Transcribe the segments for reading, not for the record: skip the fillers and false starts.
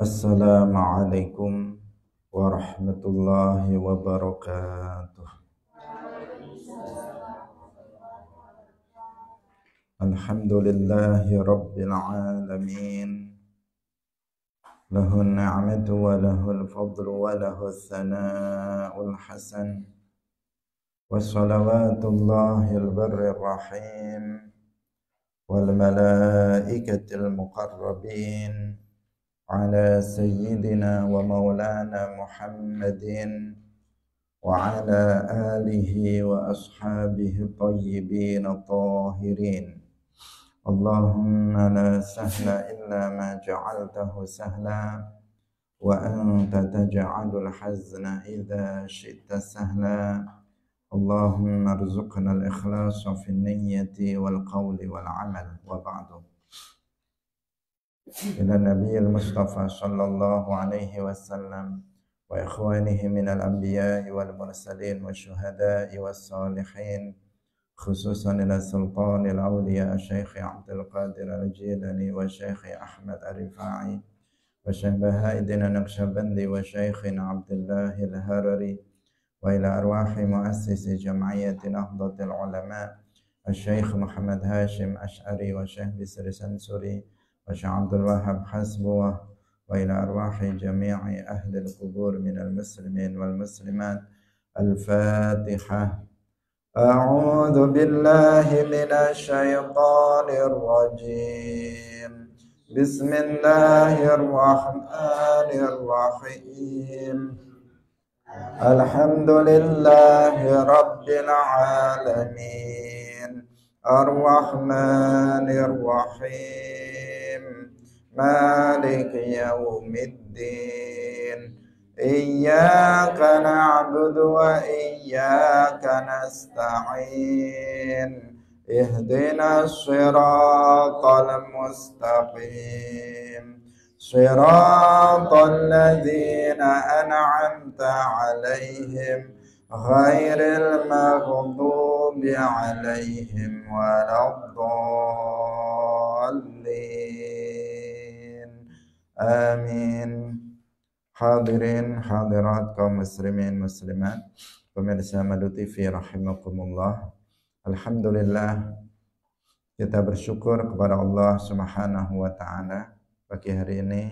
Assalamualaikum warahmatullahi wabarakatuh. Alhamdulillahi rabbil alamin. Lahun ni'matu wa lahul fadlu wa lahul thana'ul hasan. Wassalawatullahi al-barrir rahim wal malaikatil muqarrabin ala sayyidina wa maulana Muhammadin wa ala alihi wa ashabihi tayyibin tahirin. Allahumma la sahla illa ma ja'altahu sahla wa anta taj'alul hazna idza syi'ta sahla. Allahumma arzuqna al-ikhlasa fi niyyati wal qawli wal amal wa ba'du. Ila Nabiyil Mustafa sallallahu alaihi wasallam wa ikhwanihi minal anbiya'i wal mursalin wa syuhada'i was salihin, khususan ila sultanil awliya Syekh Abdul Qadir Al-Jilani wa Syekh Ahmad Ar-Rifai wa Syekh Baha'iddin Naqsyabandi wa Syekh Abdullah Al-Harari wa ila arwahi muassisi jam'iyyati Nahdlatul Ulama Syekh Muhammad Hashim Ash'ari wa Syekh Bisri Sansuri wa Syekh Abdul Wahab Hasbuwah wa ila arwahi jami'i ahli al-qubur minal muslimin wal muslimat. Al-Fatihah. A'udzu billahi minasy syaithanir rajim. Bismillahirrahmanirrahim. Alhamdulillahi rabbil alamin. Ar-Rahmanir Rahim. Maliki yaumiddin. Iyyaka na'budu wa iyyaka nasta'in. Ihdinas siratal mustaqim. Siratal ladzina an'amta 'alaihim ghairil maghdubi 'alaihim waladdallin. Amin. Hadirin hadirat kaum muslimin muslimat, pemirsa Madu TV rahimakumullah. Alhamdulillah, kita bersyukur kepada Allah Subhanahu wa taala. Pagi hari ini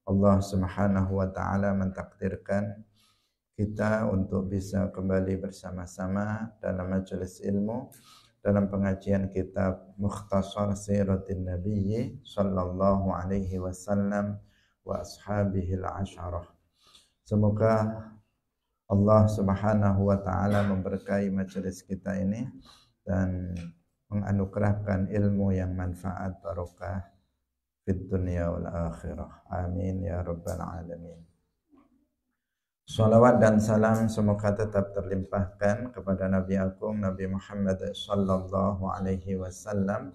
Allah Subhanahu wa taala mentakdirkan kita untuk bisa kembali bersama-sama dalam majelis ilmu dalam pengajian kitab Mukhtasar Siratin Nabiyyi sallallahu alaihi wasallam wa ashabihil asyarah. Semoga Allah Subhanahu wa taala memberkahi majelis kita ini dan menganugerahkan ilmu yang manfaat barokah fid dunya wal akhirah. Amin ya rabbal alamin. Salawat dan salam semoga tetap terlimpahkan kepada Nabi Agung Nabi Muhammad sallallahu alaihi wasallam,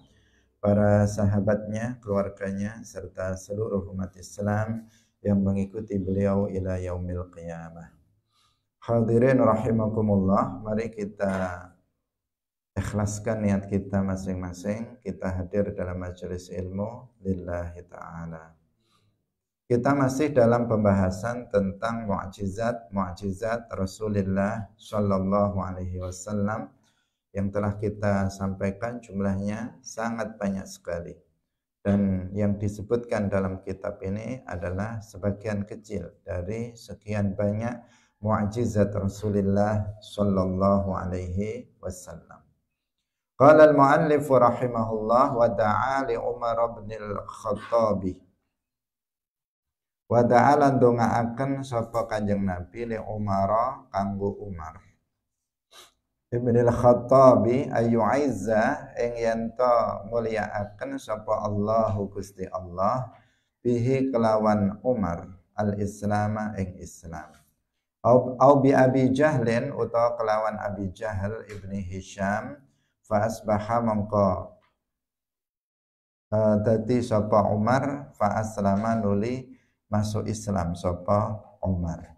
para sahabatnya, keluarganya, serta seluruh umat Islam yang mengikuti beliau ila yaumil qiyamah. Hadirin rahimakumullah, mari kita ikhlaskan niat kita masing-masing. Kita hadir dalam majelis ilmu lillahi ta'ala. Kita masih dalam pembahasan tentang mu'jizat Rasulullah sallallahu alaihi wasallam yang telah kita sampaikan, jumlahnya sangat banyak sekali. Dan yang disebutkan dalam kitab ini adalah sebagian kecil dari sekian banyak mu'jizat Rasulullah sallallahu alaihi wasallam. Qala al-mu'allif rahimahullah wa da'a li Umar bin al-Khattabi. Wa da'a lan dongaaken sapa Kanjeng Nabi li Umar kanggo Umar ibn al-Khattabi ayu aizza ing yen to mulyaaken sapa Allahu Gusti Allah bihi kelawan Umar al-Islam ing Islam. Au bi Abi Jahlin utawa kelawan Abi Jahal ibni Hisham fa asbaha mongko dadi sapa Umar fa aslama nuli masuk Islam sapa Umar.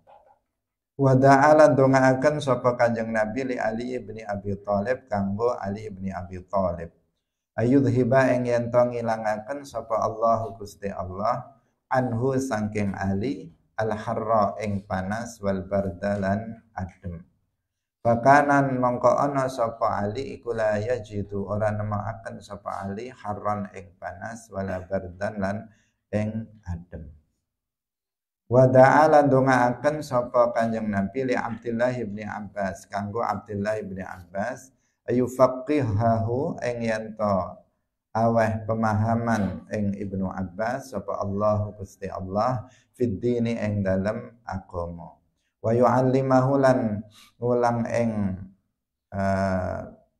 Wa da'ala dongaaken sapa Kanjeng Nabi li Ali ibni Abi Thalib kanggo Ali ibni Abi Thalib. Ayudhiba ing yen to ngilangaken sapa Allahu Gusti Allah anhu saking Ali al-harra ing panas wal bardalan adem. Bakanan mongko ana sapa Ali iku la yajidu ora nemakaken sapa Ali harran ing panas wala bardan lan ing adem. Wa ta'ala ndongaaken sapa Kanjeng Nabi li Abdullah bin Abbas kanggo Abdullah bin Abbas ayu faqihahu ing yanto aweh pemahaman ing Ibnu Abbas sapa Allah Gusti Allah fid dini ing dalem agama wa yu'allimahu lan ngulang ing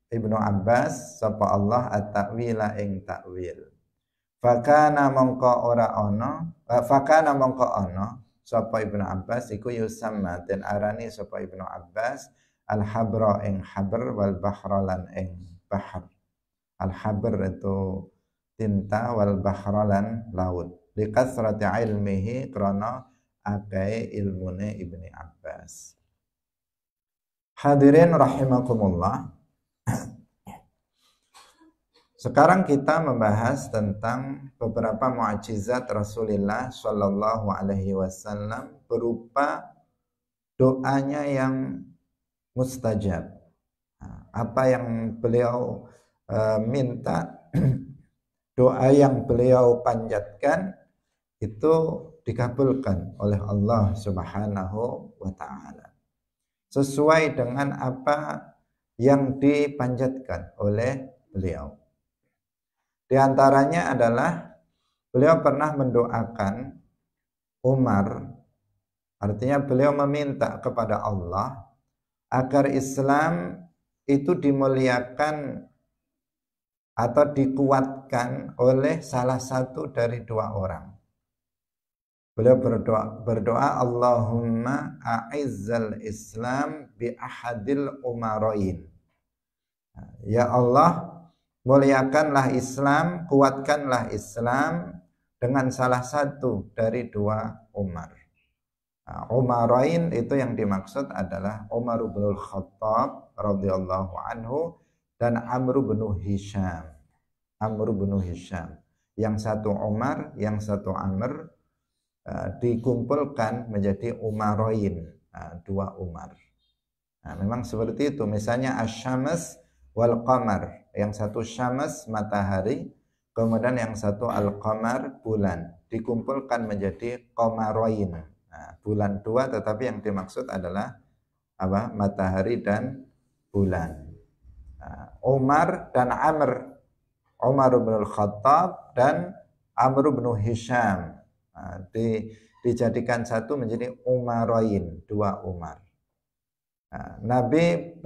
Ibnu Abbas sapa Allah at-ta'wila ing ta'wil. Fakana mongko ana sapa Ibnu Abbas iku yusamma den arani sapa Ibnu Abbas al-habra ing habr wal bahra lan ing bahr. Al-habr itu tinta wal bahra lan laut. Li kasrati ilmihi krana akeh ilmune Ibnu Abbas. Hadirin rahimakumullah. Sekarang kita membahas tentang beberapa mukjizat Rasulullah Shallallahu Alaihi Wasallam berupa doanya yang mustajab. Apa yang beliau minta, doa yang beliau panjatkan itu dikabulkan oleh Allah Subhanahu wa Ta'ala sesuai dengan apa yang dipanjatkan oleh beliau. Di antaranya adalah beliau pernah mendoakan Umar, artinya beliau meminta kepada Allah agar Islam itu dimuliakan atau dikuatkan oleh salah satu dari dua orang. Beliau berdoa Allahumma a'izzal Islam bi ahadil umarain. Ya Allah, muliakanlah Islam, kuatkanlah Islam dengan salah satu dari dua Umar. Umarain itu yang dimaksud adalah Umar bin Khattab radhiyallahu anhu dan Amr bin Hisham. Amr bin Hisham. Yang satu Umar, yang satu Amr dikumpulkan menjadi Umarain, dua Umar. Nah, memang seperti itu. Misalnya Asy-Syams wal Qamar, yang satu Syams matahari, kemudian yang satu Al-Qamar bulan, dikumpulkan menjadi Qamarain. Nah, bulan dua tetapi yang dimaksud adalah apa? Matahari dan bulan. Nah, Umar dan Amr, Umar bin Khattab dan Amr bin Hisham, nah, dijadikan satu menjadi Umarain, dua Umar. Nabi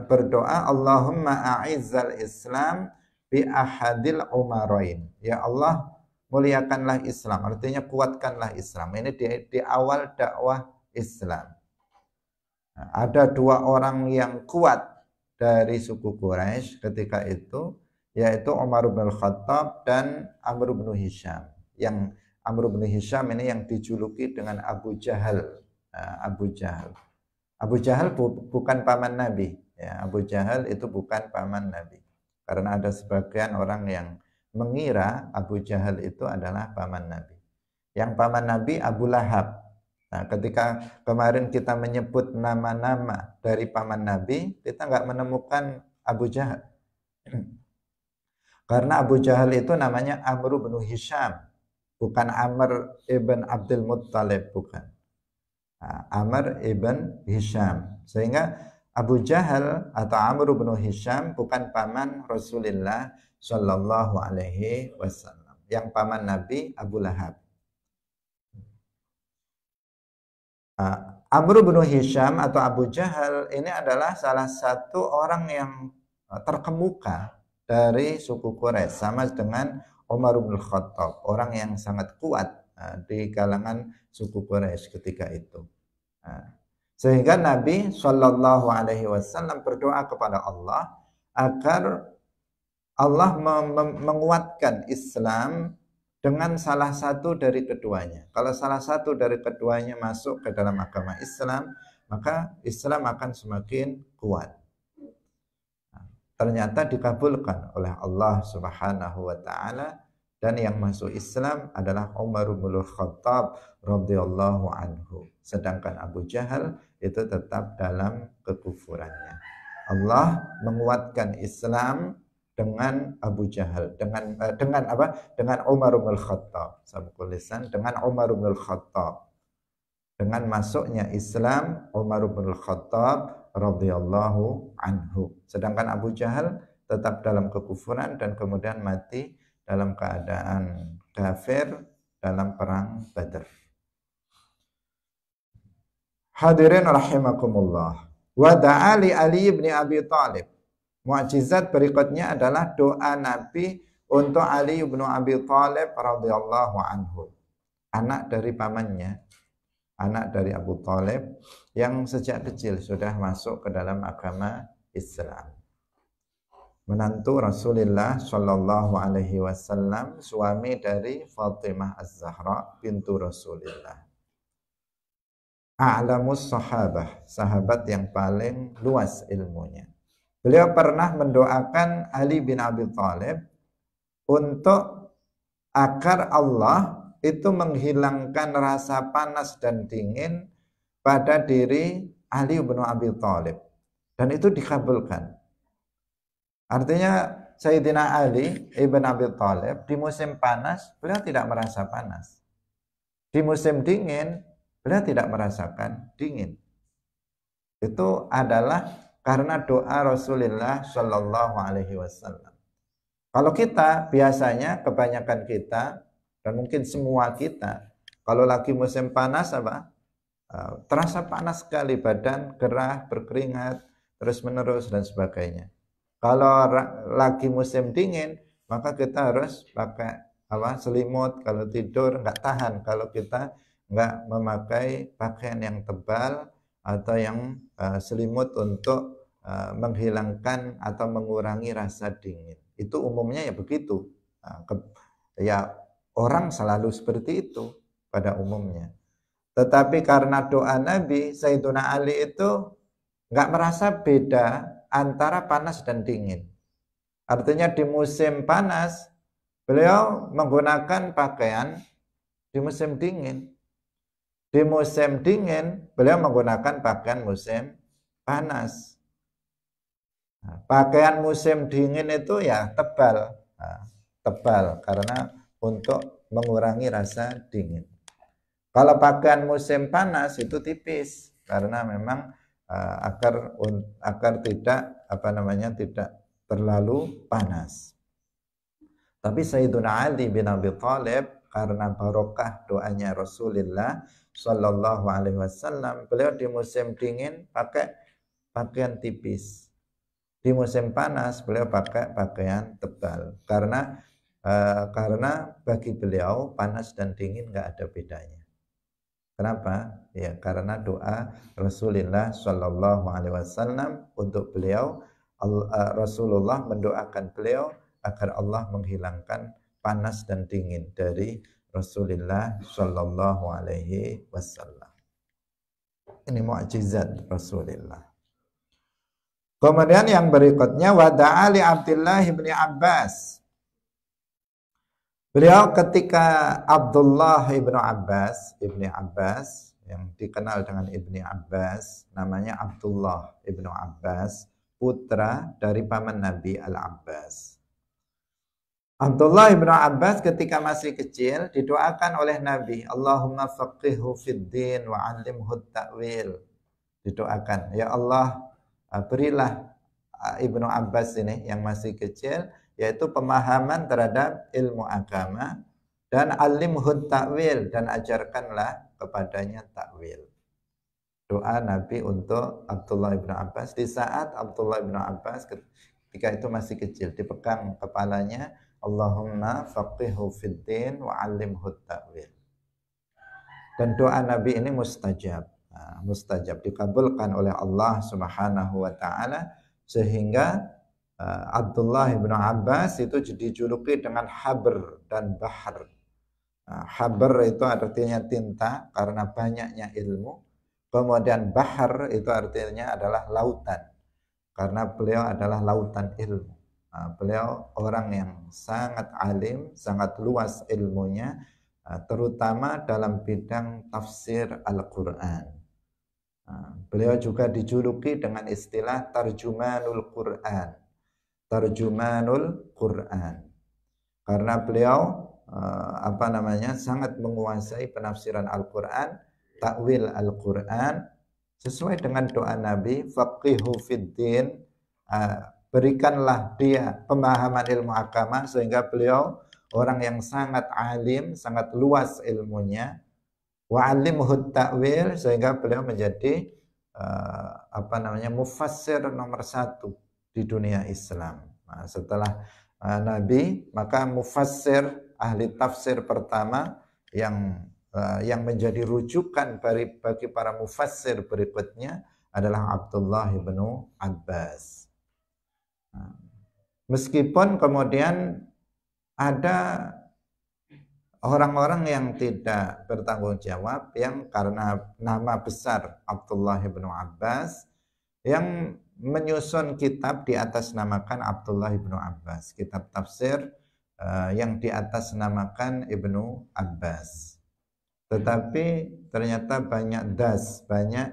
berdoa Allahumma a'izzal Islam bi ahadil umarain. Ya Allah, muliakanlah Islam, artinya kuatkanlah Islam. Ini di awal dakwah Islam. Ada dua orang yang kuat dari suku Quraisy ketika itu, yaitu Umar bin Khattab dan Amr bin Hisham. Yang Amr bin Hisham ini yang dijuluki dengan Abu Jahal. Abu Jahal. Abu Jahal bukan paman Nabi, ya, Abu Jahal itu bukan paman Nabi. Karena ada sebagian orang yang mengira Abu Jahal itu adalah paman Nabi. Yang paman Nabi Abu Lahab. Nah, ketika kemarin kita menyebut nama-nama dari paman Nabi, kita nggak menemukan Abu Jahal. Karena Abu Jahal itu namanya Amr bin Hisham, bukan Amr ibn Abdul Muttalib, bukan. Amr ibn Hisham. Sehingga Abu Jahal atau Amr bin Hisham bukan paman Rasulullah Shallallahu Alaihi Wasallam. Yang paman Nabi Abu Lahab. Amr bin Hisham atau Abu Jahal ini adalah salah satu orang yang terkemuka dari suku Quraisy, sama dengan Umar bin Khattab, orang yang sangat kuat di kalangan suku Quraisy ketika itu. Sehingga Nabi Shallallahu Alaihi Wasallam berdoa kepada Allah agar Allah menguatkan Islam dengan salah satu dari keduanya. Kalau salah satu dari keduanya masuk ke dalam agama Islam, maka Islam akan semakin kuat. Ternyata dikabulkan oleh Allah Subhanahu wa Ta'ala dan yang masuk Islam adalah Umar bin Khattab radhiyallahu anhu. Sedangkan Abu Jahal itu tetap dalam kekufurannya. Allah menguatkan Islam dengan Abu Jahal, dengan apa? Dengan Umar bin Khattab. Sabqul lisan, dengan Umar bin Khattab. Dengan masuknya Islam Umar bin Khattab radhiyallahu anhu. Sedangkan Abu Jahal tetap dalam kekufuran dan kemudian mati dalam keadaan kafir dalam perang Badar. Hadirin rahimakumullah. Wa da'a li Ali bin Abi Thalib. Mukjizat berikutnya adalah doa Nabi untuk Ali bin Abi Thalib radhiyallahu anhu. Anak dari pamannya, anak dari Abu Thalib yang sejak kecil sudah masuk ke dalam agama Islam. Menantu Rasulullah Shallallahu Alaihi Wasallam, suami dari Fatimah Az-Zahra bintu Rasulullah. A'lamus sahabah, sahabat yang paling luas ilmunya. Beliau pernah mendoakan Ali bin Abi Thalib untuk agar Allah itu menghilangkan rasa panas dan dingin pada diri Ali bin Abi Thalib. Dan itu dikabulkan. Artinya Sayyidina Ali ibn Abi Thalib di musim panas beliau tidak merasa panas. Di musim dingin beliau tidak merasakan dingin. Itu adalah karena doa Rasulullah Shallallahu Alaihi Wasallam. Kalau kita biasanya kebanyakan kita dan mungkin semua kita kalau lagi musim panas apa? Terasa panas sekali, badan gerah, berkeringat terus menerus dan sebagainya. Kalau lagi musim dingin maka kita harus pakai selimut, kalau tidur nggak tahan kalau kita nggak memakai pakaian yang tebal atau yang selimut untuk menghilangkan atau mengurangi rasa dingin. Itu umumnya ya begitu. Ya orang selalu seperti itu pada umumnya. Tetapi karena doa Nabi, Sayyiduna Ali itu nggak merasa beda antara panas dan dingin. Artinya di musim panas beliau menggunakan pakaian di musim dingin. Di musim dingin beliau menggunakan pakaian musim panas. Pakaian musim dingin itu ya tebal, tebal karena untuk mengurangi rasa dingin. Kalau pakaian musim panas itu tipis karena memang agar tidak tidak terlalu panas. Tapi Sayyiduna Ali bin Abi Thalib karena barokah doanya Rasulullah Shallallahu Alaihi Wasallam, beliau di musim dingin pakai pakaian tipis. Di musim panas beliau pakai pakaian tebal karena bagi beliau panas dan dingin nggak ada bedanya. Kenapa? Ya karena doa Rasulullah Shallallahu Alaihi Wasallam untuk beliau. Rasulullah mendoakan beliau agar Allah menghilangkan panas dan dingin dari Rasulullah Shallallahu Alaihi Wasallam. Ini mukjizat Rasulullah. Kemudian yang berikutnya wada'a li Abdullah bin Abbas. Beliau ketika Abdullah ibnu Abbas yang dikenal dengan Ibni Abbas, namanya Abdullah ibnu Abbas, putra dari paman Nabi Al-Abbas. Abdullah ibnu Abbas ketika masih kecil didoakan oleh Nabi, Allahumma faqihhu fid din wa 'allimhu ta'wil. Didoakan, ya Allah berilah Ibnu Abbas ini yang masih kecil yaitu pemahaman terhadap ilmu agama dan 'allimhu ta'wil dan ajarkanlah kepadanya ta'wil. Doa Nabi untuk Abdullah ibnu Abbas di saat Abdullah ibnu Abbas ketika itu masih kecil, dipegang kepalanya, Allahumma faqihhu fid din wa 'allimhu ta'wil. Dan doa Nabi ini mustajab. Mustajab dikabulkan oleh Allah Subhanahu wa taala sehingga Abdullah ibnu Abbas itu dijuluki dengan habr dan bahar. Habr itu artinya tinta karena banyaknya ilmu. Kemudian bahar itu artinya adalah lautan karena beliau adalah lautan ilmu. Beliau orang yang sangat alim, sangat luas ilmunya, terutama dalam bidang tafsir Al-Quran. Beliau juga dijuluki dengan istilah Tarjumanul Quran. Tarjumanul Quran. Karena beliau sangat menguasai penafsiran Al-Quran, takwil Al-Quran, sesuai dengan doa Nabi, faqihu fiddin, berikanlah dia pemahaman ilmu agama, sehingga beliau orang yang sangat alim, sangat luas ilmunya, wa'alimhut ta'wil, sehingga beliau menjadi mufassir nomor 1 di dunia Islam. Setelah Nabi, maka mufassir, ahli tafsir pertama yang menjadi rujukan bagi para mufassir berikutnya adalah Abdullah bin Abbas. Meskipun kemudian ada orang-orang yang tidak bertanggung jawab yang karena nama besar Abdullah bin Abbas yang menyusun kitab di atas namakan Abdullah bin Abbas, kitab tafsir yang di atas namakan Ibnu Abbas. Tetapi ternyata banyak banyak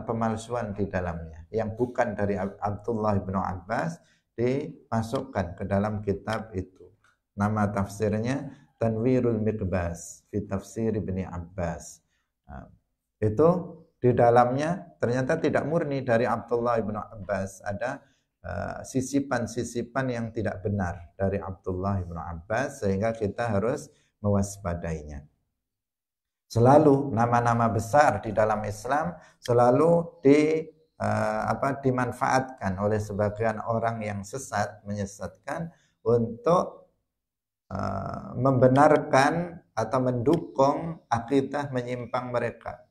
pemalsuan di dalamnya yang bukan dari Abdullah bin Abbas dimasukkan ke dalam kitab itu. Nama tafsirnya Tanwirul Miqbas fi Tafsir Ibni Abbas. Itu di dalamnya ternyata tidak murni dari Abdullah bin Abbas, ada sisipan-sisipan yang tidak benar dari Abdullah bin Abbas, sehingga kita harus mewaspadainya. Selalu nama-nama besar di dalam Islam selalu dimanfaatkan oleh sebagian orang yang menyesatkan untuk membenarkan atau mendukung akidah menyimpang mereka.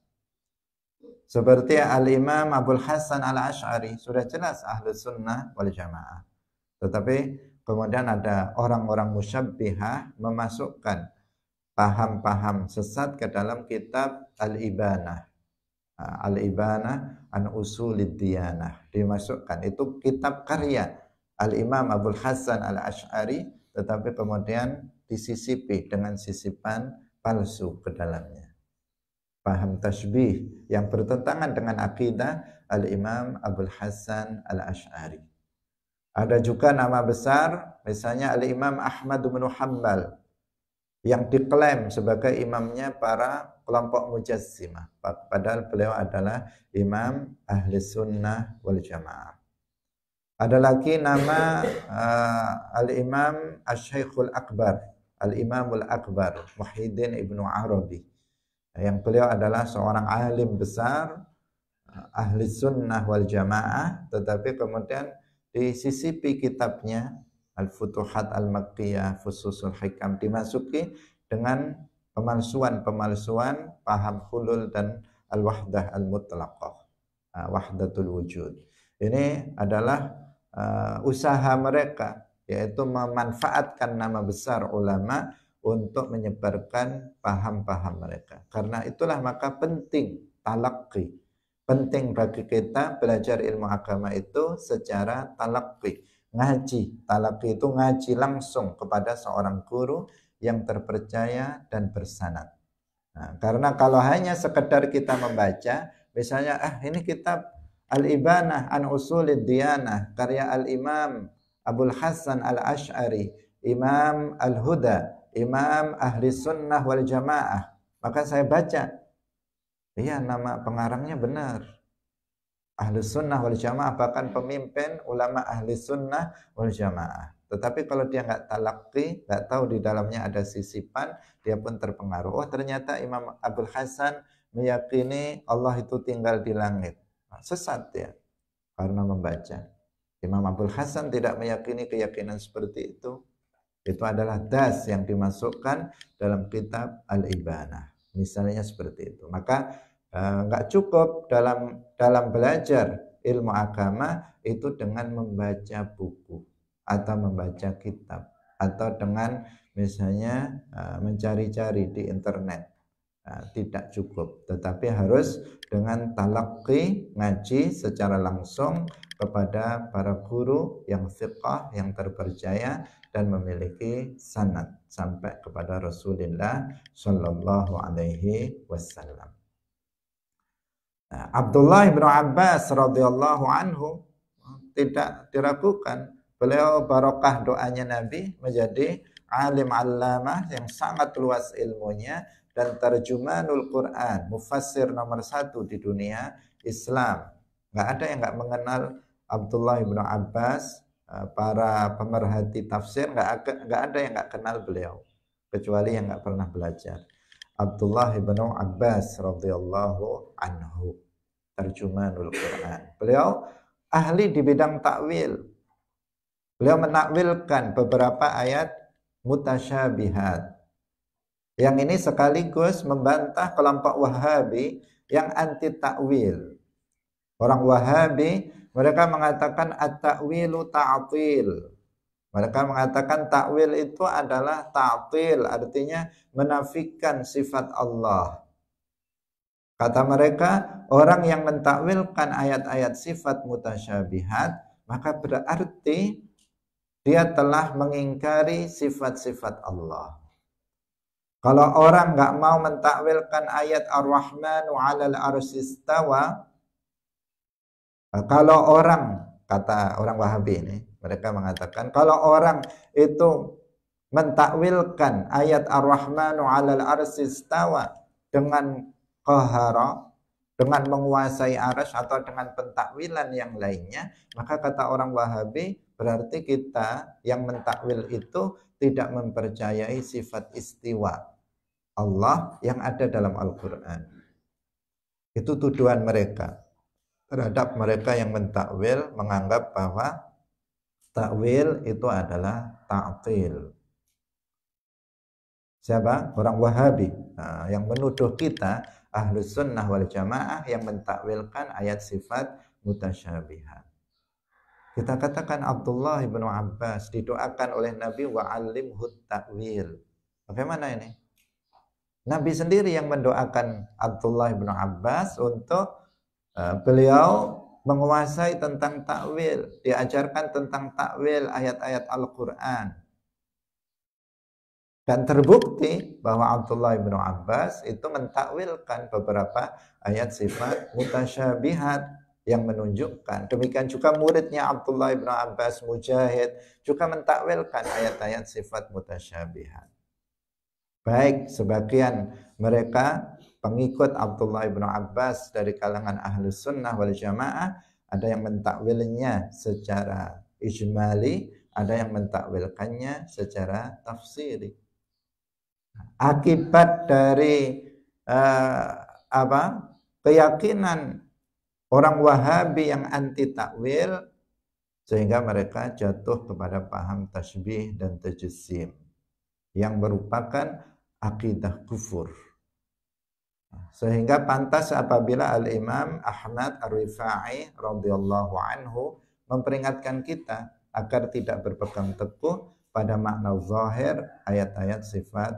Seperti Al-Imam Abul Hasan Al-Asy'ari, sudah jelas ahlu sunnah wal jamaah. Tetapi kemudian ada orang-orang musyabbihah memasukkan paham-paham sesat ke dalam kitab Al-Ibanah. Al-Ibanah an Usulid Diyanah dimasukkan. Itu kitab karya Al-Imam Abul Hasan Al-Asy'ari, tetapi kemudian disisipi dengan sisipan palsu ke dalamnya. Paham tasbih yang bertentangan dengan akidah Al-Imam Abul Hasan Al-Asy'ari. Ada juga nama besar, misalnya Al-Imam Ahmad bin Hanbal, yang diklaim sebagai imamnya para kelompok Mujassimah, padahal beliau adalah imam ahli sunnah wal jamaah. Ada lagi nama Al-Imam Asy-Syaikhul Akbar, Al-Imamul Akbar, Muhyiddin Ibnu Arabi, yang beliau adalah seorang alim besar, ahli sunnah wal jamaah, tetapi kemudian disisipi kitabnya Al-Futuhat Al-Makkiyah, Fususul Hikam, dimasuki dengan pemalsuan-pemalsuan paham hulul dan Al-Wahdah Al-Mutlaqah, Wahdatul Wujud. Ini adalah usaha mereka, yaitu memanfaatkan nama besar ulama untuk menyebarkan paham-paham mereka. Karena itulah maka penting talaqi. Penting bagi kita belajar ilmu agama itu secara talaqi. Ngaji. Talaqi itu ngaji langsung kepada seorang guru yang terpercaya dan bersanad. Nah, karena kalau hanya sekedar kita membaca, misalnya ini kitab Al-Ibanah an Usulid Diyanah karya Al-Imam Abul Hasan Al-Asy'ari, Imam Al-Huda, Imam Ahli Sunnah wal Jamaah, maka saya baca, iya nama pengarangnya benar, Ahli Sunnah wal Jamaah, bahkan pemimpin ulama Ahli Sunnah wal Jamaah. Tetapi kalau dia nggak talaqi, nggak tahu di dalamnya ada sisipan, dia pun terpengaruh. Oh ternyata Imam Abul Hasan meyakini Allah itu tinggal di langit. Sesat ya, karena membaca. Imam Abul Hasan tidak meyakini keyakinan seperti itu. Itu adalah das yang dimasukkan dalam kitab Al-Ibanah. Misalnya seperti itu. Maka nggak cukup dalam belajar ilmu agama itu dengan membaca buku atau membaca kitab atau dengan misalnya mencari-cari di internet. tidak cukup, tetapi harus dengan talaqi, ngaji secara langsung kepada para guru yang thiqah, yang terpercaya dan memiliki sanad sampai kepada Rasulullah Shallallahu Alaihi Wasallam. Abdullah bin Abbas radhiyallahu anhu tidak diragukan, beliau barokah doanya Nabi menjadi alim allamah yang sangat luas ilmunya dan terjemahanul Quran, mufassir nomor 1 di dunia Islam. Nggak ada yang nggak mengenal Abdullah bin Abbas. Para pemerhati tafsir nggak ada yang nggak kenal beliau kecuali yang nggak pernah belajar. Abdullah bin Abbas radhiyallahu anhu, terjemahanul Quran. Beliau ahli di bidang takwil. Beliau menakwilkan beberapa ayat mutasyabihat. Yang ini sekaligus membantah kelompok Wahabi yang anti takwil. Orang Wahabi, mereka mengatakan at-ta'wilu ta'til. Mereka mengatakan takwil itu adalah ta'til, artinya menafikan sifat Allah. Kata mereka, orang yang mentakwilkan ayat-ayat sifat mutasyabihat, maka berarti dia telah mengingkari sifat-sifat Allah. Kalau orang nggak mau mentakwilkan ayat Ar-Rahmanu 'alal arsy istawa, kalau orang, kata orang Wahabi ini, mereka mengatakan kalau orang itu mentakwilkan ayat Ar-Rahmanu 'alal arsy istawa dengan qahara, dengan menguasai arsy atau dengan pentakwilan yang lainnya, maka kata orang Wahabi berarti kita yang mentakwil itu tidak mempercayai sifat istiwa Allah yang ada dalam Al-Quran. Itu tuduhan mereka terhadap mereka yang mentakwil, menganggap bahwa takwil itu adalah ta'til. Siapa? Orang Wahabi. Yang menuduh kita Ahlus Sunnah wal Jamaah yang mentakwilkan ayat sifat mutasyabihat. Kita katakan Abdullah bin Abbas didoakan oleh Nabi wa'allimhut ta'wil. Bagaimana ini? Nabi sendiri yang mendoakan Abdullah bin Abbas untuk beliau menguasai tentang takwil, diajarkan tentang takwil ayat-ayat Al-Quran. Dan terbukti bahwa Abdullah bin Abbas itu mentakwilkan beberapa ayat sifat mutasyabihat yang menunjukkan. Demikian juga muridnya Abdullah bin Abbas, Mujahid, juga mentakwilkan ayat-ayat sifat mutasyabihat. Baik sebagian mereka pengikut Abdullah bin Abbas dari kalangan Ahlus Sunnah wal Jamaah, ada yang mentakwilnya secara ijmali, ada yang mentakwilkannya secara tafsiri. Akibat dari keyakinan orang Wahabi yang anti takwil, sehingga mereka jatuh kepada paham tasbih dan tajsim yang merupakan akidah kufur. Sehingga pantas apabila Al-Imam Ahmad Ar-Rifai radhiyallahu anhu memperingatkan kita agar tidak berpegang teguh pada makna zahir ayat-ayat sifat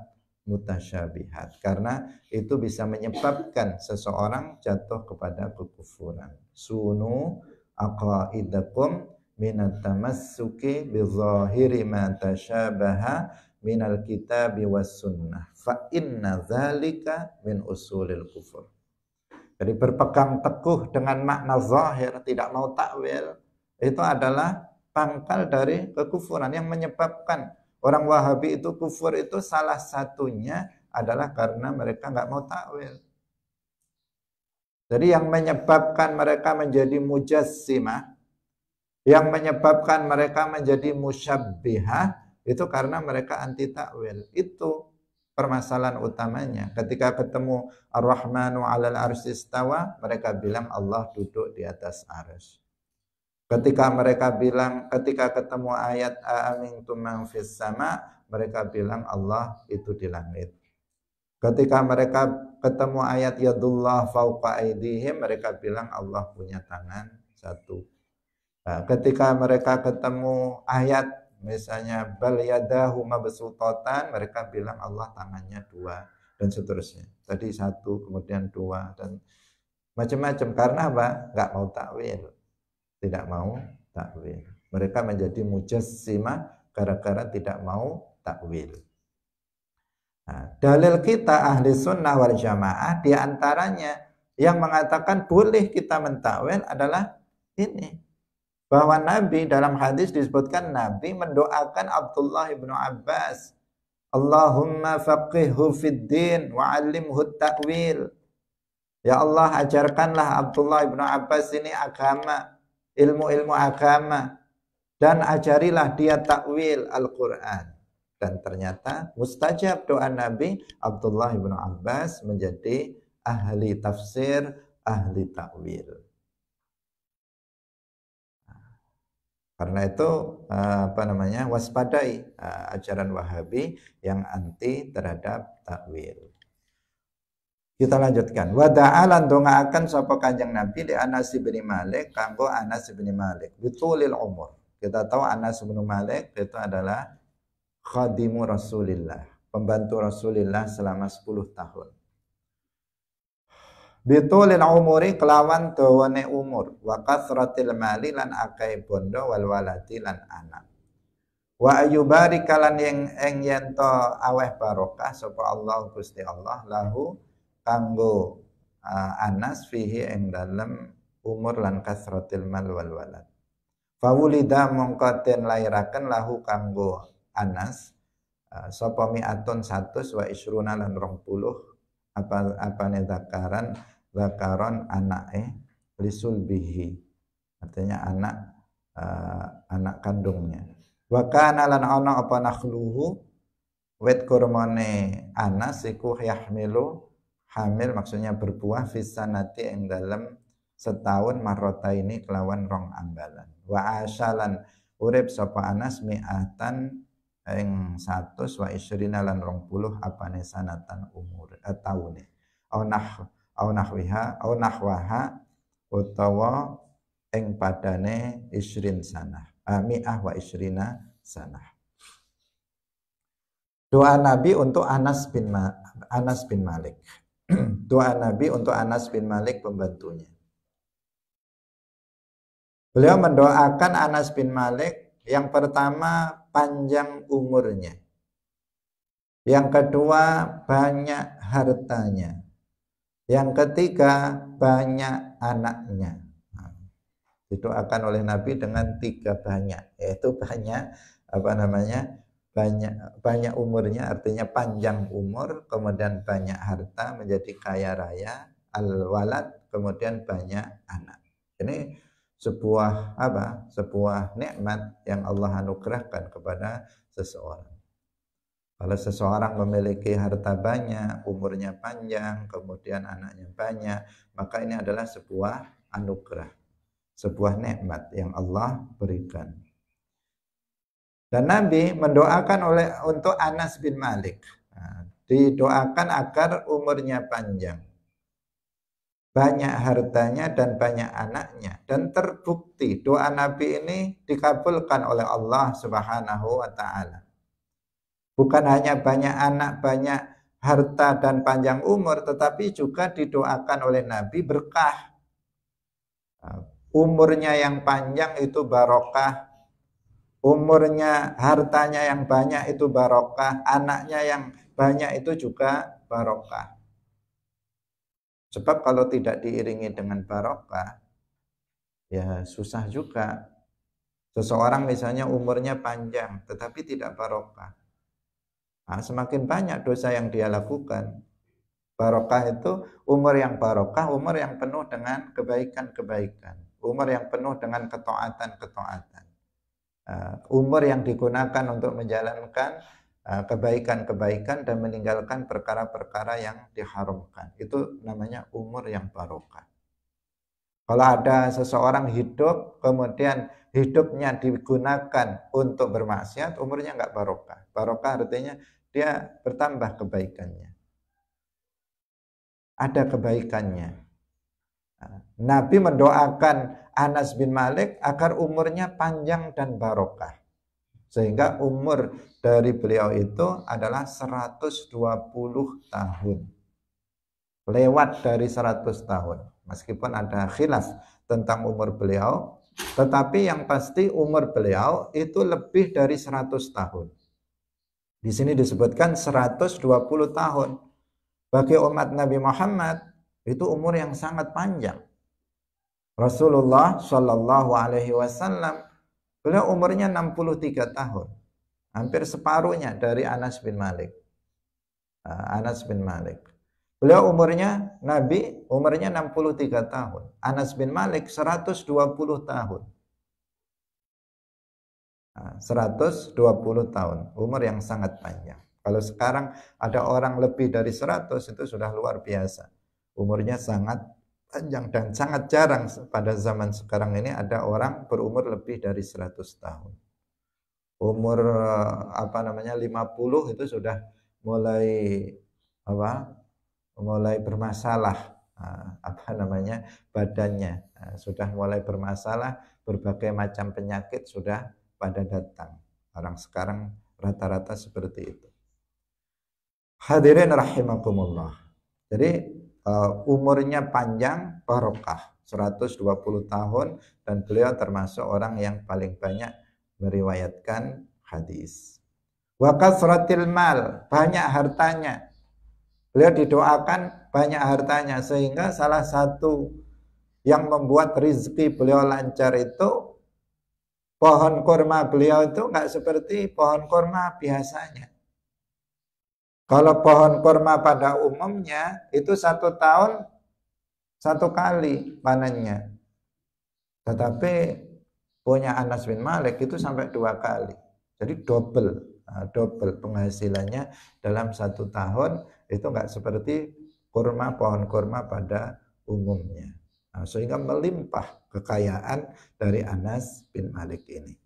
mutasyabihat, karena itu bisa menyebabkan seseorang jatuh kepada kekufuran. Sunu aqaidakum minat tamassuki bi zahiri ma tasyabaha minal kitabi was sunnah fa inna dzalika min usulil kufur. Jadi berpegang teguh dengan makna zahir, tidak mau takwil, itu adalah pangkal dari kekufuran. Yang menyebabkan orang Wahabi itu kufur itu salah satunya adalah karena mereka nggak mau takwil. Jadi yang menyebabkan mereka menjadi mujassimah, yang menyebabkan mereka menjadi musyabbihah, itu karena mereka anti takwil. Itu permasalahan utamanya. Ketika ketemu Ar-Rahmanu 'alal arsy istawa, mereka bilang Allah duduk di atas arsy. Ketika ketemu ayat amintum man fis sama, mereka bilang Allah itu di langit. Ketika mereka ketemu ayat yadullah fauqa aydihim, mereka bilang Allah punya tangan satu. Ketika mereka ketemu ayat misalnya bal yadahu mabsutatan, mereka bilang Allah tangannya dua. dan seterusnya. Tadi 1, kemudian 2 dan macam-macam. Karena apa? Nggak mau takwil. Tidak mau takwil. Mereka menjadi mujassimah gara-gara tidak mau takwil. Nah, dalil kita ahli sunnah wal jamaah diantaranya yang mengatakan boleh kita mentakwil adalah ini. Bahwa Nabi dalam hadis disebutkan Nabi mendoakan Abdullah ibnu Abbas, Allahumma faqihhu fid din wa 'allimhu ta'wil. Ya Allah, ajarkanlah Abdullah ibnu Abbas ini agama, ilmu-ilmu agama, dan ajarilah dia takwil Al-Quran. Dan ternyata mustajab doa Nabi, Abdullah ibnu Abbas menjadi ahli tafsir, ahli takwil. Karena itu waspadai ajaran Wahabi yang anti terhadap takwil. Kita lanjutkan. Wa da'alan dongaaken sapa Kanjeng Nabi di Anas bin Malik kanggo Anas bin Malik bitulil umur. Kita tahu Anas bin Malik itu adalah khadimu Rasulillah, pembantu Rasulillah selama 10 tahun. Bitulil umuri kelawan dawane umur wa kasratil mali lan akeh bondo wal waladi lan anak. Wa ayyubari kalan yang yen to aweh barokah sapa Allah Gusti Allah lahu kanggo Anas fihi ing dalem umur lan kasratil mal wal walad. Fawulida mongko den lairaken lahu kanggo Anas sapa mi'atun 100 wa isruna lan 20 apane zakaron anake lisul bihi, artinya anak kandungnya. Wa kana lan ana apa nakhluhu wet kurmane Anas iku yahmilu hamil, maksudnya berbuah fisanati ing dalem setahun marrota ini kelawan rong ambalan. Wa asyalan urip sapa Anas mi'atan ing 100 wa isrina lan 20 apane sanatan umur taune. Au nahwaha utawa ing padane isrin sanah. Mi'ah wa isrina sanah. Doa Nabi untuk Anas bin Malik. Doa Nabi untuk Anas bin Malik pembantunya. Beliau mendoakan Anas bin Malik yang pertama panjang umurnya. Yang kedua banyak hartanya. Yang ketiga banyak anaknya. Didoakan oleh Nabi dengan 3 banyak, yaitu banyak banyak umurnya, artinya panjang umur, kemudian banyak harta, menjadi kaya raya, al-walad, kemudian banyak anak. Ini sebuah nikmat yang Allah anugerahkan kepada seseorang. Kalau seseorang memiliki harta banyak, umurnya panjang, kemudian anaknya banyak, maka ini adalah sebuah anugerah, sebuah nikmat yang Allah berikan. Dan Nabi mendoakan untuk Anas bin Malik. Didoakan agar umurnya panjang, banyak hartanya dan banyak anaknya. Dan terbukti doa Nabi ini dikabulkan oleh Allah Subhanahu wa ta'ala. Bukan hanya banyak anak, banyak harta dan panjang umur, tetapi juga didoakan oleh Nabi berkah. Umurnya yang panjang itu barokah, umurnya, hartanya yang banyak itu barokah, anaknya yang banyak itu juga barokah. Sebab kalau tidak diiringi dengan barokah, ya susah juga. Seseorang misalnya umurnya panjang, tetapi tidak barokah. Semakin banyak dosa yang dia lakukan. Barokah itu umur yang barokah, umur yang penuh dengan kebaikan-kebaikan, umur yang penuh dengan ketaatan-ketaatan, umur yang digunakan untuk menjalankan kebaikan-kebaikan dan meninggalkan perkara-perkara yang diharamkan. Itu namanya umur yang barokah. Kalau ada seseorang hidup, kemudian hidupnya digunakan untuk bermaksiat, umurnya nggak barokah. Barokah artinya dia bertambah kebaikannya. Ada kebaikannya. Nabi mendoakan Anas bin Malik agar umurnya panjang dan barokah. Sehingga umur dari beliau itu adalah 120 tahun. Lewat dari 100 tahun. Meskipun ada khilaf tentang umur beliau, tetapi yang pasti umur beliau itu lebih dari 100 tahun. Di sini disebutkan 120 tahun. Bagi umat Nabi Muhammad itu umur yang sangat panjang. Rasulullah Shallallahu Alaihi Wasallam beliau umurnya 63 tahun, hampir separuhnya dari Anas bin Malik. Anas bin Malik. Beliau Nabi umurnya 63 tahun. Anas bin Malik 120 tahun. 120 tahun, umur yang sangat panjang. Kalau sekarang ada orang lebih dari 100 itu sudah luar biasa. Umurnya sangat panjang dan sangat jarang pada zaman sekarang ini ada orang berumur lebih dari 100 tahun. Umur 50 itu sudah mulai mulai bermasalah badannya, sudah mulai bermasalah, berbagai macam penyakit sudah pada datang. Orang sekarang rata-rata seperti itu. Hadirin rahimakumullah. Jadi umurnya panjang, barokah, 120 tahun, dan beliau termasuk orang yang paling banyak meriwayatkan hadis. Wa kasratil mal, banyak hartanya. Beliau didoakan banyak hartanya, sehingga salah satu yang membuat rizki beliau lancar itu pohon kurma beliau itu nggak seperti pohon kurma biasanya. Kalau pohon kurma pada umumnya itu 1 tahun 1 kali panennya. Tetapi punya Anas bin Malik itu sampai 2 kali. Jadi double penghasilannya dalam 1 tahun, itu nggak seperti pohon kurma pada umumnya. Sehingga melimpah kekayaan dari Anas bin Malik ini.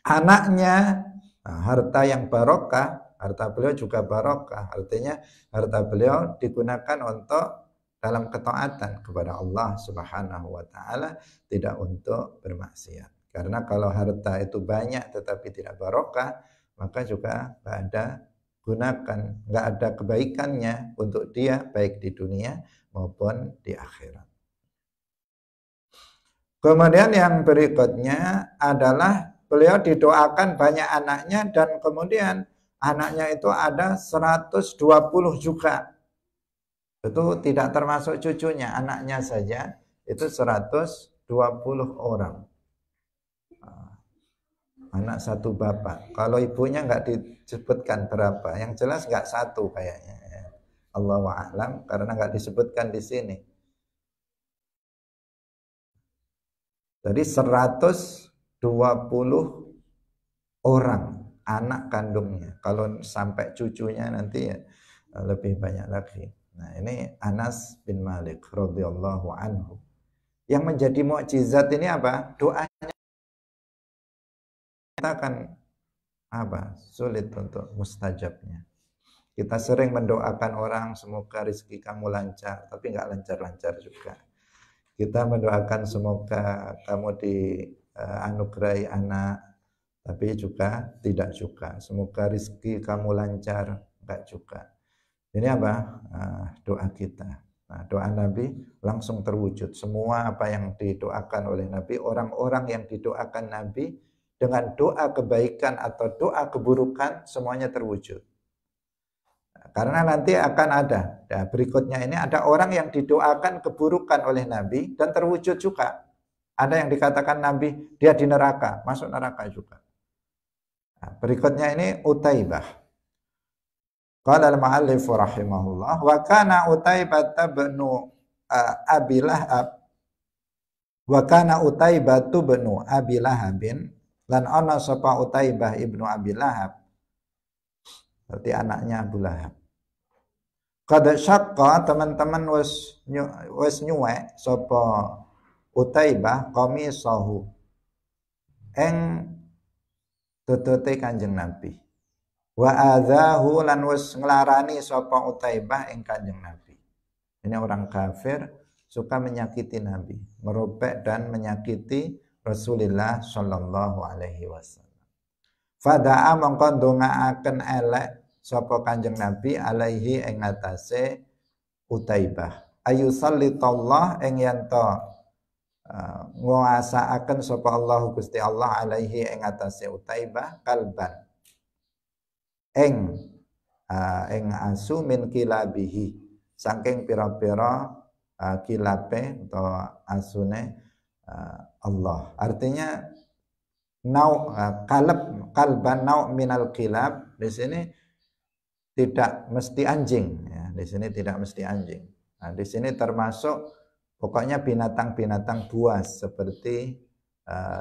Anaknya, harta yang barokah, harta beliau juga barokah. Artinya harta beliau digunakan untuk dalam ketaatan kepada Allah Subhanahu wa taala, tidak untuk bermaksiat. Karena kalau harta itu banyak tetapi tidak barokah, maka juga nggak ada kebaikannya untuk dia baik di dunia maupun di akhirat. Kemudian yang berikutnya adalah beliau didoakan banyak anaknya, dan kemudian anaknya itu ada 120 juga. Itu tidak termasuk cucunya, anaknya saja itu 120 orang. Anak satu bapak. Kalau ibunya nggak disebutkan berapa, yang jelas nggak satu kayaknya. Allahu a'lam, karena nggak disebutkan di sini. Jadi 120 orang anak kandungnya. Kalau sampai cucunya nanti ya lebih banyak lagi. Nah, ini Anas bin Malik radhiyallahu anhu. Yang menjadi mukjizat ini apa? Doanya kita akan sulit untuk mustajabnya. Kita sering mendoakan orang, semoga rezeki kamu lancar, tapi nggak lancar-lancar juga. Kita mendoakan semoga kamu dianugerahi anak, tapi juga tidak juga. Semoga rezeki kamu lancar, enggak juga. Ini doa kita. Nah, doa Nabi langsung terwujud. Semua apa yang didoakan oleh Nabi, orang-orang yang didoakan Nabi dengan doa kebaikan atau doa keburukan, semuanya terwujud. Karena nanti akan ada, berikutnya ini ada orang yang didoakan keburukan oleh Nabi dan terwujud juga. Ada yang dikatakan Nabi, dia di neraka, masuk neraka juga. Nah, berikutnya ini Utaibah. Qala al-mu'allif rahimahullah, wa kana Utaibah bnu Abi Lahab, wa kana Utaibah bnu Abi Lahabin, lan ana sapa Utaibah ibnu Abi Lahab, berarti anaknya Abu Lahab. Qad syaqqa, teman-teman wis nyuwek sapa Utaibah qamisahu ing tutute Kanjeng Nabi. Wa adzahu, lan wis nglarani sapa Utaibah ing Kanjeng Nabi. Ini orang kafir suka menyakiti Nabi, merobek dan menyakiti Rasulullah sallallahu alaihi wasallam. Fada'a mongko ndongaaken elek sapa Kanjeng Nabi alaihi ing atase Utaibah. Ayu sallitallah ing yen to nguasaaken sapa Allah Gusti Allah alaihi ing atase Utaibah kalban ing asu min kilabihi saking pira-pira kilape atau asune Allah. Artinya kalban nau minal kilab di sini tidak mesti anjing ya, di sini tidak mesti anjing. Nah, di sini termasuk pokoknya binatang-binatang buas seperti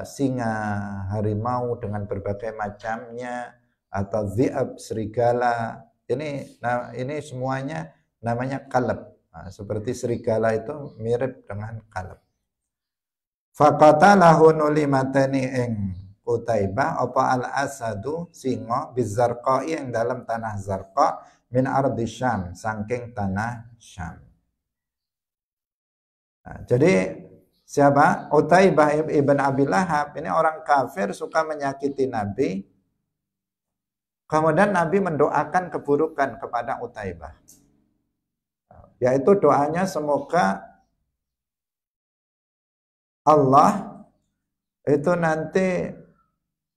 singa, harimau dengan berbagai macamnya atau dhi'ab, serigala. Ini semuanya namanya kalab. Nah, seperti serigala itu mirip dengan kalab. Faqatalahu nulimatani ing Utaibah apa al-asadu singo bizarqai yang dalam tanah Zarqa min ardi Syam saking tanah Syam. Nah, jadi siapa? Utaibah ibn Abi Lahab ini orang kafir suka menyakiti Nabi. Kemudian Nabi mendoakan keburukan kepada Utaibah. Yaitu doanya semoga Allah itu nanti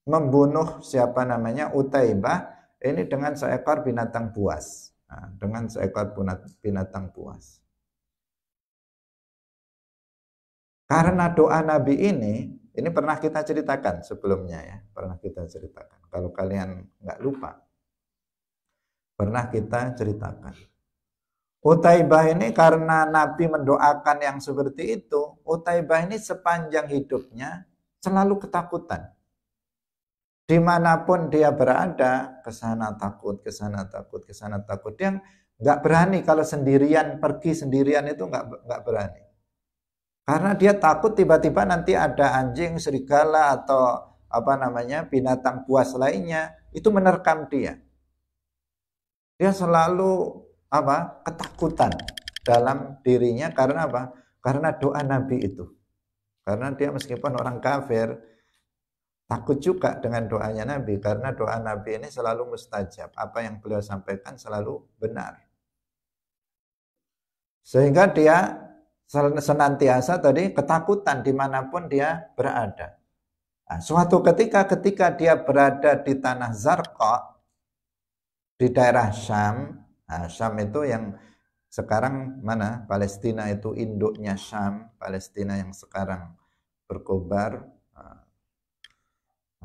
membunuh siapa namanya Utaibah ini dengan seekor binatang buas. Nah, dengan seekor binatang buas. Karena doa Nabi ini pernah kita ceritakan sebelumnya ya, pernah kita ceritakan. Kalau kalian nggak lupa, pernah kita ceritakan. Utaibah ini karena Nabi mendoakan yang seperti itu, Utaibah ini sepanjang hidupnya selalu ketakutan. Dimanapun dia berada, ke sana takut, ke sana takut, ke sana takut. Dia nggak berani kalau sendirian, pergi sendirian itu nggak berani. Karena dia takut tiba-tiba nanti ada anjing, serigala atau binatang buas lainnya itu menerkam dia. Dia selalu ketakutan dalam dirinya karena apa? Karena doa Nabi itu. Karena dia meskipun orang kafir takut juga dengan doanya Nabi karena doa Nabi ini selalu mustajab. Apa yang beliau sampaikan selalu benar. Sehingga dia senantiasa tadi ketakutan dimanapun dia berada. Nah, suatu ketika dia berada di tanah Zarqa, di daerah Syam. Nah, Syam itu yang sekarang mana? Palestina itu induknya Syam. Palestina yang sekarang berkobar.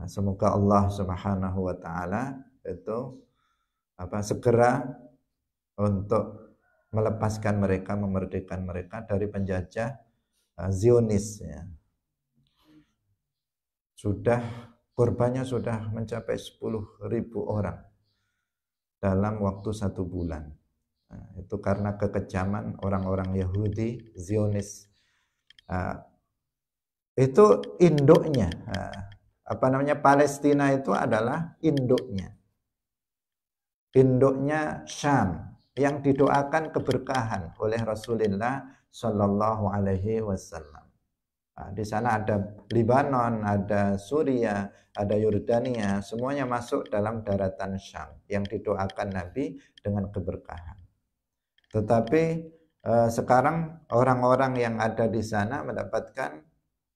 Nah, semoga Allah Subhanahu wa taala itu segera untuk melepaskan mereka, memerdekakan mereka dari penjajah Zionis ya. Korbannya sudah mencapai 10.000 orang dalam waktu 1 bulan. Nah, itu karena kekejaman orang-orang Yahudi Zionis. Itu induknya. Palestina itu adalah induknya. Induknya Syam yang didoakan keberkahan oleh Rasulullah Shallallahu Alaihi Wasallam. Di sana ada Lebanon, ada Suriah, ada Yordania, semuanya masuk dalam daratan Syam yang didoakan Nabi dengan keberkahan. Tetapi sekarang orang-orang yang ada di sana mendapatkan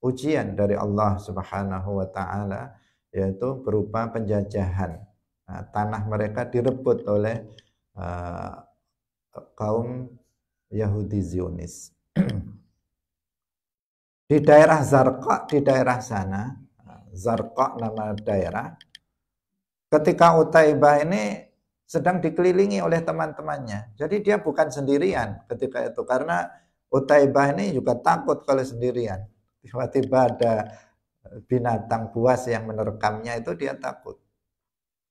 ujian dari Allah Subhanahu wa taala yaitu berupa penjajahan. Nah, tanah mereka direbut oleh kaum Yahudi Zionis. Di daerah Zarqa, di daerah sana, Zarqa nama daerah, ketika Utaibah ini sedang dikelilingi oleh teman-temannya. Jadi dia bukan sendirian ketika itu karena Utaibah ini juga takut kalau sendirian. Tiba-tiba ada binatang buas yang menerkamnya itu dia takut.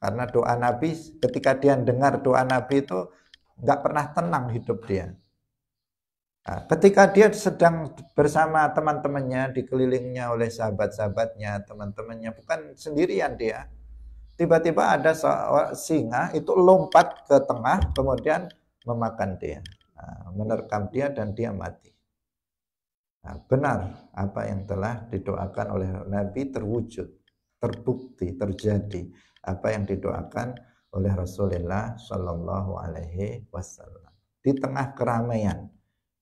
Karena doa Nabi, ketika dia dengar doa Nabi itu nggak pernah tenang hidup dia. Nah, ketika dia sedang bersama teman-temannya, dikelilingnya oleh sahabat-sahabatnya, teman-temannya, bukan sendirian dia. Tiba-tiba ada singa itu lompat ke tengah, kemudian memakan dia, menerkam dia dan dia mati. Nah, benar apa yang telah didoakan oleh Nabi terwujud, terbukti, terjadi apa yang didoakan oleh Rasulullah Shallallahu Alaihi Wasallam. Di tengah keramaian,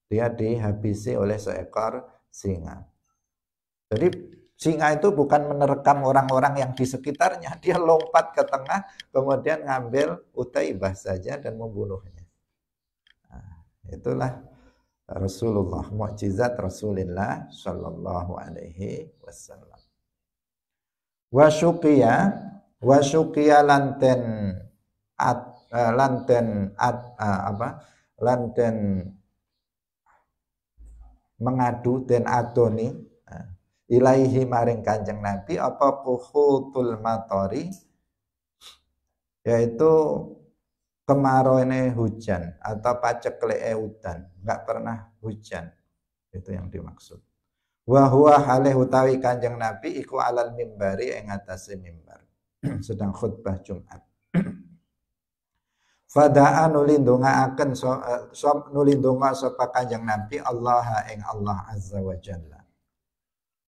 dia dihabisi oleh seekor singa. Jadi singa itu bukan menerkam orang-orang yang di sekitarnya, dia lompat ke tengah, kemudian ngambil Utaibah saja dan membunuhnya. Nah, itulah Rasulullah, mukjizat Rasulullah Shallallahu Alaihi Wasallam. Wasyukiya lanten mengadu den adoni ilaihi maring Kanjeng Nabi apa kuhutul matori, yaitu kemarone hujan atau paceklee udan, nggak pernah hujan, itu yang dimaksud. Wa huwa halih utawi Kanjeng Nabi iku alal mimbari ing atase mimbar sedang khutbah Jumat. Fada'a nulindungaaken nulindunga sapa Kanjeng Nabi Allah ing Allah azza wa jalla.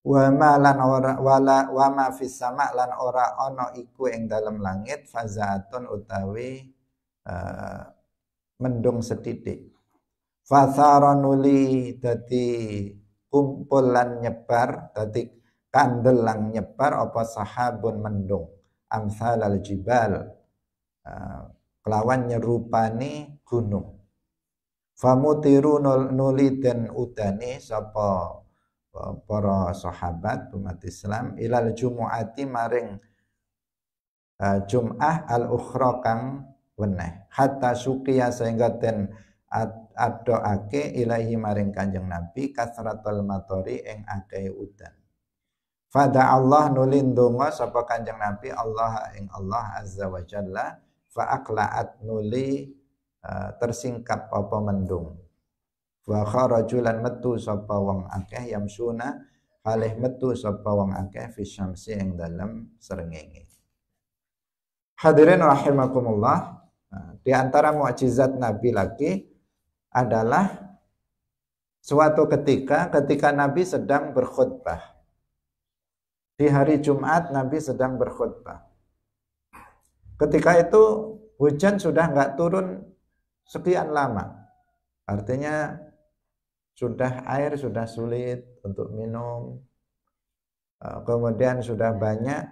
Wa ma lan ora wa ma fis sama lan ora ana iku ing dalem langit fazaatun utawi mendung setitik. Fathara nuli dadi kumpul lan nyebar, dadi kandel lan nyebar apa sahabun mendung amsalal jibal, kelawan nyerupani gunung. Famutiru nuli den udani sapa para sahabat umat Islam ilal jumu'ati maring Jum'ah al-ukhra kang weneh hatta suqiya sehingga den adoake ilahi maring Kanjeng Nabi kasratul matori ing akeh udan. Fada Allah nulin donga sapa Kanjeng Nabi Allah ing Allah azza wa jalla fa aqla'at nuli tersingkap apa mendung. Wa kharajulan metu sapa wong akeh yamsuna halih metu sapa wong akeh fi syamsi ing dalem srengenge. Hadirin rahimakumullah, di antara mukjizat Nabi lagi adalah suatu ketika Nabi sedang berkhutbah. Di hari Jumat Nabi sedang berkhutbah. Ketika itu hujan sudah enggak turun sekian lama. Artinya air sudah sulit untuk minum. Kemudian sudah banyak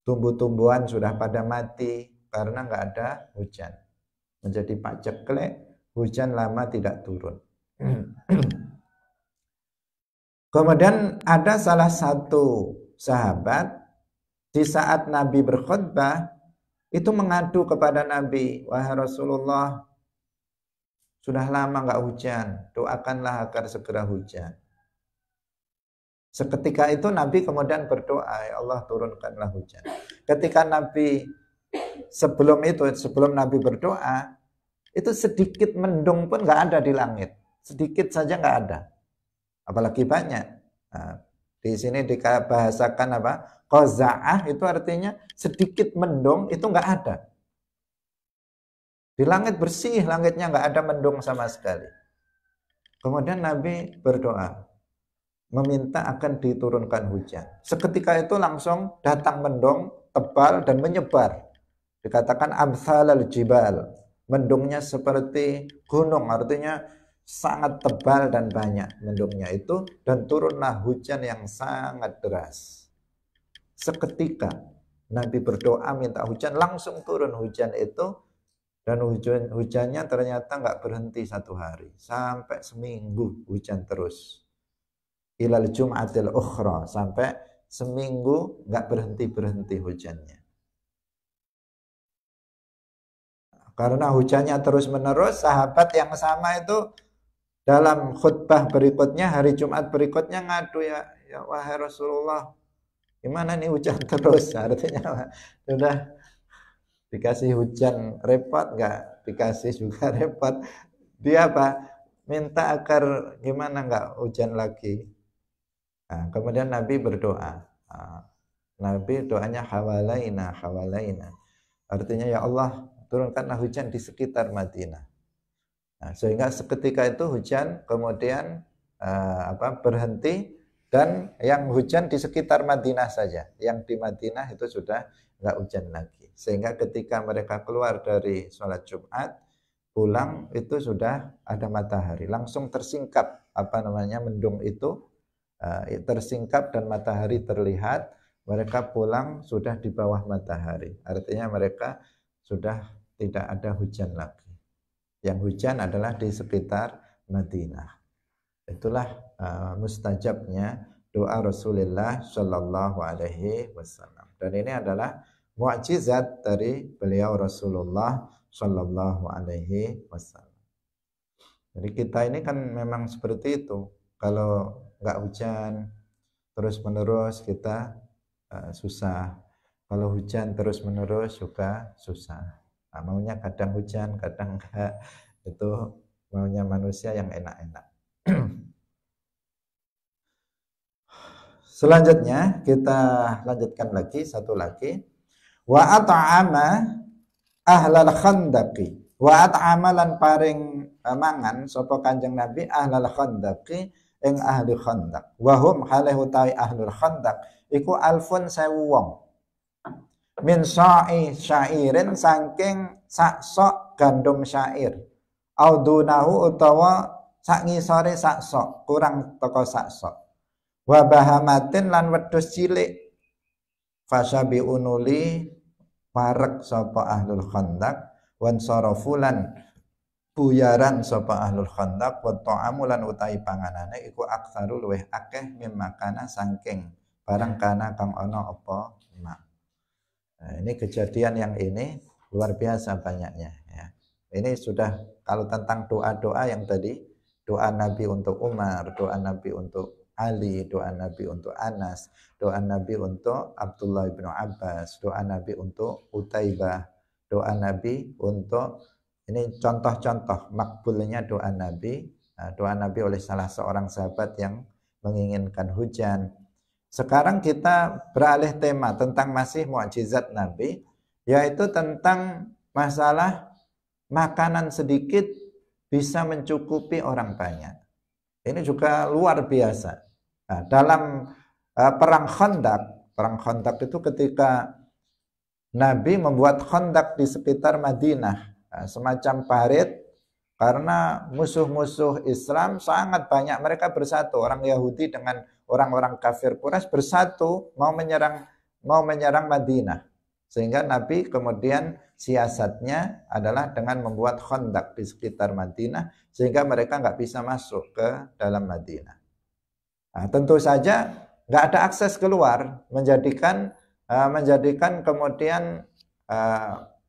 tumbuh-tumbuhan sudah pada mati karena enggak ada hujan. Menjadi paceklik, hujan lama tidak turun. Kemudian ada salah satu sahabat di saat Nabi berkhutbah itu mengadu kepada Nabi, wahai Rasulullah, sudah lama enggak hujan, doakanlah agar segera hujan. Seketika itu Nabi kemudian berdoa, ya Allah turunkanlah hujan. Ketika Nabi sebelum Nabi berdoa, itu sedikit mendung pun enggak ada di langit. Sedikit saja enggak ada. Apalagi banyak. Nah, di sini dibahasakan apa? Qaza'ah itu artinya sedikit mendung itu enggak ada. Di langit bersih, langitnya enggak ada mendung sama sekali. Kemudian Nabi berdoa, meminta akan diturunkan hujan. Seketika itu langsung datang mendung tebal dan menyebar. Dikatakan amsalal jibal. Mendungnya seperti gunung, artinya sangat tebal dan banyak mendungnya itu, dan turunlah hujan yang sangat deras. Seketika Nabi berdoa minta hujan, langsung turun hujan itu, dan hujannya ternyata nggak berhenti satu hari, sampai seminggu hujan terus. Ilal jum'atil ukhra, sampai seminggu nggak berhenti hujannya. Karena hujannya terus menerus, sahabat yang sama itu dalam khutbah berikutnya, hari Jumat berikutnya ngadu, ya wahai Rasulullah, gimana nih hujan terus? Artinya sudah dikasih hujan repot, nggak dikasih juga repot. Dia apa? Minta agar gimana nggak hujan lagi. Nah, kemudian Nabi berdoa. Nabi doanya hawalaina. Artinya ya Allah turunkanlah hujan di sekitar Madinah. Nah, sehingga seketika itu hujan kemudian berhenti, dan yang hujan di sekitar Madinah saja. Yang di Madinah itu sudah nggak hujan lagi. Sehingga ketika mereka keluar dari sholat Jumat, pulang itu sudah ada matahari. Langsung tersingkap mendung itu tersingkap dan matahari terlihat. Mereka pulang sudah di bawah matahari. Artinya mereka sudah tidak ada hujan lagi. Yang hujan adalah di sekitar Madinah. Itulah mustajabnya doa Rasulullah Shallallahu Alaihi Wasallam. Dan ini adalah mukjizat dari beliau Rasulullah Shallallahu Alaihi Wasallam. Jadi kita ini kan memang seperti itu. Kalau nggak hujan terus menerus kita susah. Kalau hujan terus menerus juga susah. Nah, maunya kadang hujan, kadang enggak. Itu maunya manusia yang enak-enak. Selanjutnya kita lanjutkan lagi satu lagi. Wa at'ama ahlal khandaqi. Wa at'ama lan paring mangan sapa Kanjeng Nabi ahlal khandaqi ing ahli khandaq. Wa hum halih utawi ahlul khandaq iku alfun sewu wong. Min sa'i syairin saking sak sok gandum syair. Audunahu utawa sak ngisore sak sok, kurang teko sak sok. Wa bahamatin lan wedhus cilik. Fasabi unuli parek sapa ahlul khandaq wan sarafulan buyaran sapa ahlul khandaq wa ta'amu lan utahi panganane iku aksaru luweh akeh mimakana saking barang kana kang ana apa mak. Nah, ini kejadian yang ini luar biasa banyaknya ya. Ini sudah kalau tentang doa-doa yang tadi, doa Nabi untuk Umar, doa Nabi untuk Ali, doa Nabi untuk Anas, doa Nabi untuk Abdullah bin Abbas, doa Nabi untuk Utaibah, doa Nabi untuk ini contoh-contoh makbulnya doa Nabi oleh salah seorang sahabat yang menginginkan hujan. Sekarang kita beralih tema tentang masih mukjizat Nabi, yaitu tentang masalah makanan sedikit bisa mencukupi orang banyak. Ini juga luar biasa. Nah, dalam perang Khandaq itu ketika Nabi membuat khandaq di sekitar Madinah, semacam parit, karena musuh-musuh Islam sangat banyak, mereka bersatu. Orang Yahudi dengan orang-orang kafir Quraisy bersatu mau menyerang Madinah. Sehingga Nabi kemudian siasatnya adalah dengan membuat khandaq di sekitar Madinah sehingga mereka nggak bisa masuk ke dalam Madinah. Nah, tentu saja nggak ada akses keluar, menjadikan kemudian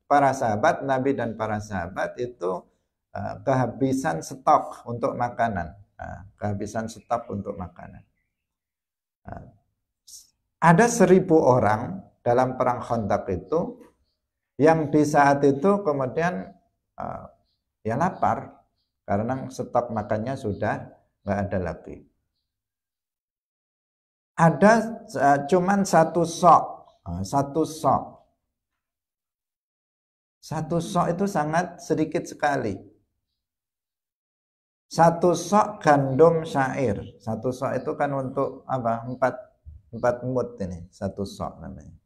para sahabat Nabi dan para sahabat itu kehabisan stok untuk makanan. Ada 1.000 orang dalam perang Khandaq itu yang di saat itu kemudian ya lapar karena stok makannya sudah nggak ada lagi. Ada cuman satu sok itu sangat sedikit sekali. Satu sok gandum syair. Satu sok itu kan untuk apa? 4 mud ini. Satu sok namanya.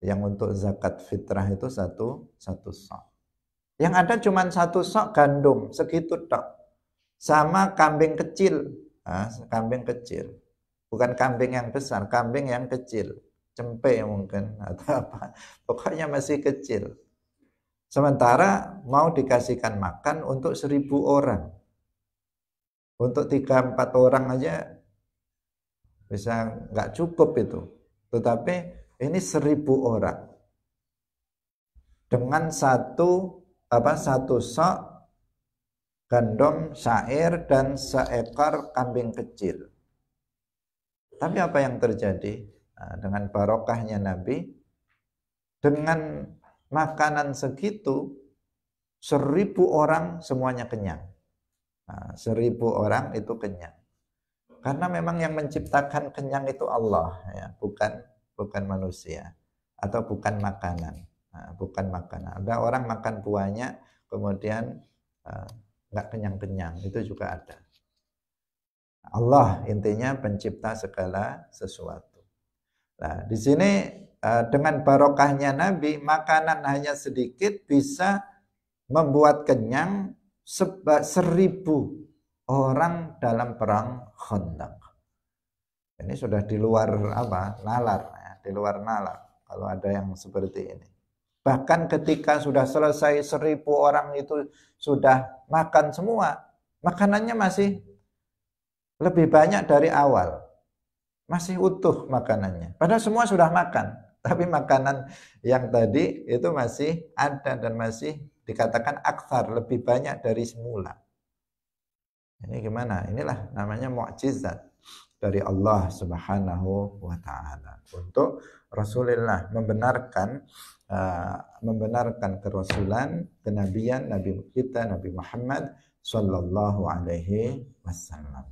Yang untuk zakat fitrah itu satu sok. Yang ada cuma satu sok gandum, segitu tok. Sama kambing kecil. Kambing kecil. Bukan kambing yang besar, kambing yang kecil. Cempe mungkin atau apa. Pokoknya masih kecil. Sementara mau dikasihkan makan untuk 1.000 orang. Untuk 3-4 orang aja bisa nggak cukup itu. Tetapi ini 1.000 orang. Dengan satu sok gandum syair dan seekor kambing kecil. Tapi apa yang terjadi? Dengan barokahnya Nabi, dengan makanan segitu 1.000 orang semuanya kenyang. 1.000 orang itu kenyang. Karena memang yang menciptakan kenyang itu Allah, ya, bukan manusia atau bukan makanan. Bukan makanan. Ada orang makan buahnya kemudian nggak kenyang-kenyang, itu juga ada. Allah intinya pencipta segala sesuatu. Nah, di sini dengan barokahnya Nabi, makanan hanya sedikit bisa membuat kenyang 1.000 orang dalam perang Khandaq. Ini sudah di luar nalar, ya, di luar nalar kalau ada yang seperti ini. Bahkan ketika sudah selesai 1.000 orang itu sudah makan semua, makanannya masih lebih banyak dari awal. Masih utuh makanannya. Padahal semua sudah makan. Tapi makanan yang tadi itu masih ada dan masih dikatakan aksar, lebih banyak dari semula. Ini gimana? Inilah namanya mukjizat dari Allah Subhanahu wa taala untuk Rasulullah membenarkan kerasulan, kenabian Nabi kita Nabi Muhammad sallallahu alaihi wasallam.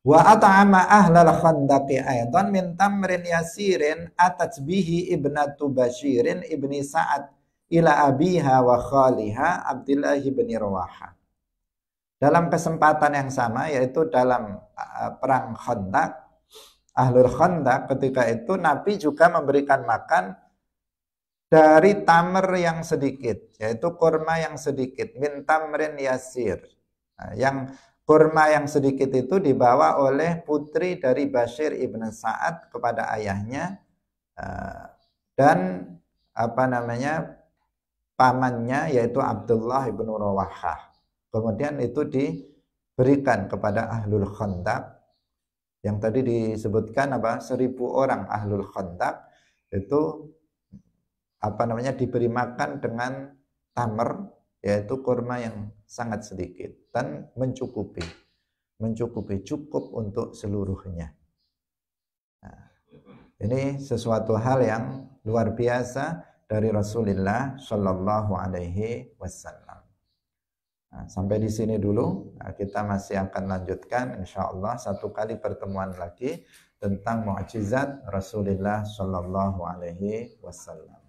Wa at'ama ahlal khandaqi aidan min tamrin yasirin atat bihi ibnatu Bashirin ibni Sa'ad ila abiha wa khaliha Abdullah ibn Rawaha. Dalam kesempatan yang sama, yaitu dalam perang Khandaq, Ahlul Khandaq, ketika itu Nabi juga memberikan makan dari tamr yang sedikit, yaitu kurma yang sedikit, min tamrin yasir. Nah, yang kurma yang sedikit itu dibawa oleh putri dari Bashir ibn Sa'ad kepada ayahnya, dan pamannya yaitu Abdullah ibn Rawahah. Kemudian itu diberikan kepada Ahlul Khandaq yang tadi disebutkan 1.000 orang Ahlul Khandaq itu diberi makan dengan tamr, yaitu kurma yang sangat sedikit dan mencukupi cukup untuk seluruhnya. Nah, ini sesuatu hal yang luar biasa dari Rasulullah Shallallahu Alaihi Wasallam. Nah, sampai di sini dulu. Nah, kita masih akan lanjutkan insya Allah satu kali pertemuan lagi tentang mukjizat Rasulullah Shallallahu Alaihi Wasallam.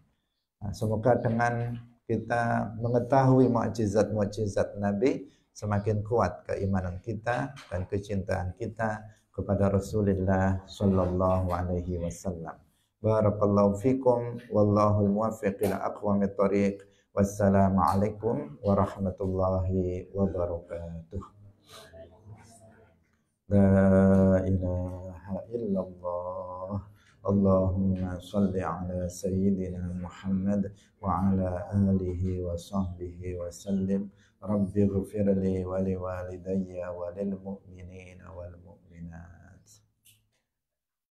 Nah, semoga dengan kita mengetahui mukjizat Nabi, semakin kuat keimanan kita dan kecintaan kita kepada Rasulullah Shallallahu Alaihi Wasallam. Barakallahu fikum, wallahul muwaffiq ila aqwamit thoriq. Wassalamualaikum warahmatullahi wabarakatuh. La ilaha illallah. Allahumma salli ala sayyidina Muhammad wa ala alihi wa sahbihi wa sallim. Rabbi ghfirli wa liwalidayya wa lil mu'minina wal mu'minat.